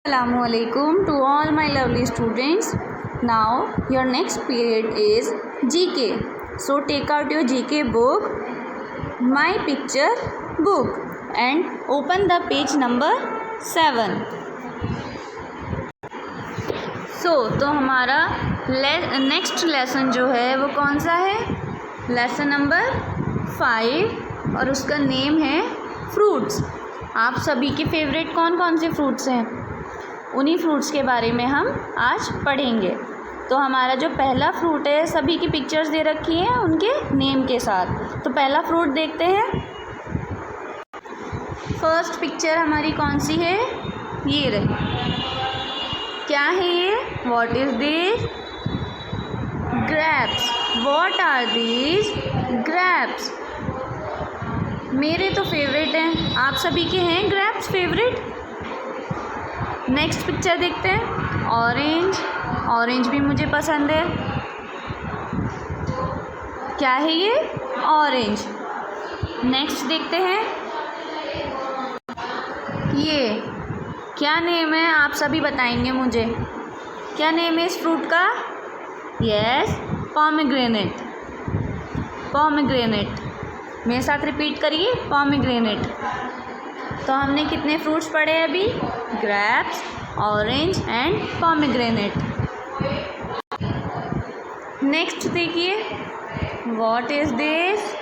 Assalamualaikum to all my lovely students. Now your next period is GK. So take out your GK book, my picture book, and open the page number 7. तो हमारा next lesson जो है वो कौन सा है? Lesson number 5 और उसका नेम है फ्रूट्स. आप सभी के फेवरेट कौन कौन से फ्रूट्स हैं? उन्हीं फ्रूट्स के बारे में हम आज पढ़ेंगे. तो हमारा जो पहला फ्रूट है, सभी की पिक्चर्स दे रखी हैं उनके नेम के साथ. तो पहला फ्रूट देखते हैं. फर्स्ट पिक्चर हमारी कौन सी है? ये रही. क्या है ये? What is this? Grapes. What are these? Grapes. मेरे तो फेवरेट हैं. आप सभी के हैं ग्रेप्स फेवरेट? नेक्स्ट पिक्चर देखते हैं. ऑरेंज. ऑरेंज भी मुझे पसंद है. क्या है ये? ऑरेंज. नेक्स्ट देखते हैं. ये क्या नेम है? आप सभी बताएंगे मुझे. क्या नेम है इस फ्रूट का? Yes, pomegranate. पोमेग्रेनेट. मेरे साथ रिपीट करिए, पोमेग्रेनेट. तो हमने कितने फ्रूट्स पढ़े अभी? Grapes, orange and pomegranate. Next देखिए. What is this?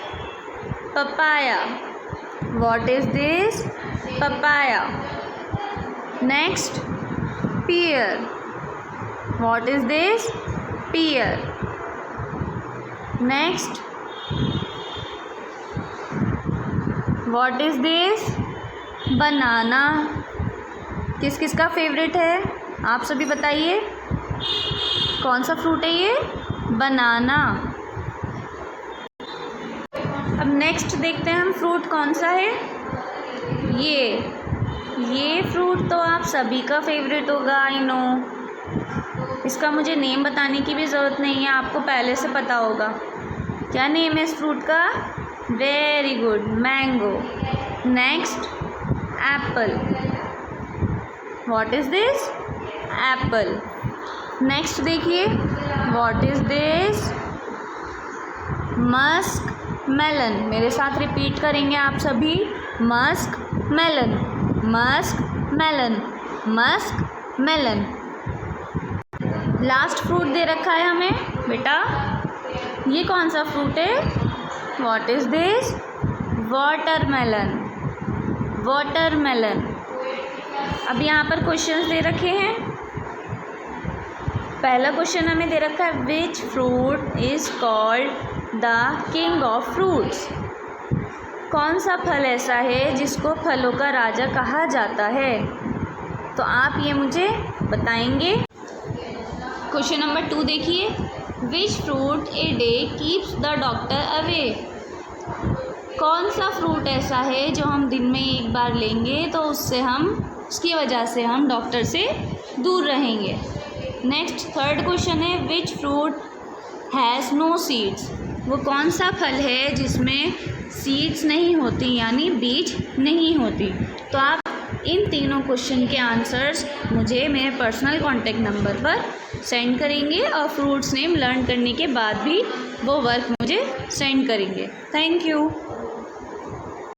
Papaya. What is this? Papaya. Next pear. What is this? Pear. Next, what is this? Banana. किस किस का फेवरेट है? आप सभी बताइए. कौन सा फ्रूट है ये? बनाना. अब नेक्स्ट देखते हैं हम फ्रूट कौन सा है. ये फ्रूट तो आप सभी का फेवरेट होगा, आई नो. इसका मुझे नेम बताने की भी ज़रूरत नहीं है, आपको पहले से पता होगा. क्या नेम है इस फ्रूट का? Very good, mango. Next, apple. What is this? Apple. Next देखिए. What is this? Musk melon. मेरे साथ रिपीट करेंगे आप सभी. Musk melon. Musk melon. Musk melon. Last fruit दे रखा है हमें बेटा. ये कौन सा फ्रूट है? What is this? Watermelon. Watermelon. अब यहाँ पर क्वेश्चंस दे रखे हैं. पहला क्वेश्चन हमें दे रखा है, which fruit is called the king of fruits. कौन सा फल ऐसा है जिसको फलों का राजा कहा जाता है? तो आप ये मुझे बताएंगे. क्वेश्चन नंबर 2 देखिए. Which fruit a day keeps the doctor away. कौन सा फ्रूट ऐसा है जो हम दिन में एक बार लेंगे तो उसकी वजह से हम डॉक्टर से दूर रहेंगे. नेक्स्ट थर्ड क्वेश्चन है, which fruit has no seeds. वो कौन सा फल है जिसमें सीड्स नहीं होती, यानी बीज नहीं होती. तो आप इन तीनों क्वेश्चन के आंसर्स मुझे मेरे पर्सनल कॉन्टैक्ट नंबर पर सेंड करेंगे और फ्रूट्स नेम लर्न करने के बाद भी वो वर्क मुझे सेंड करेंगे. Thank you.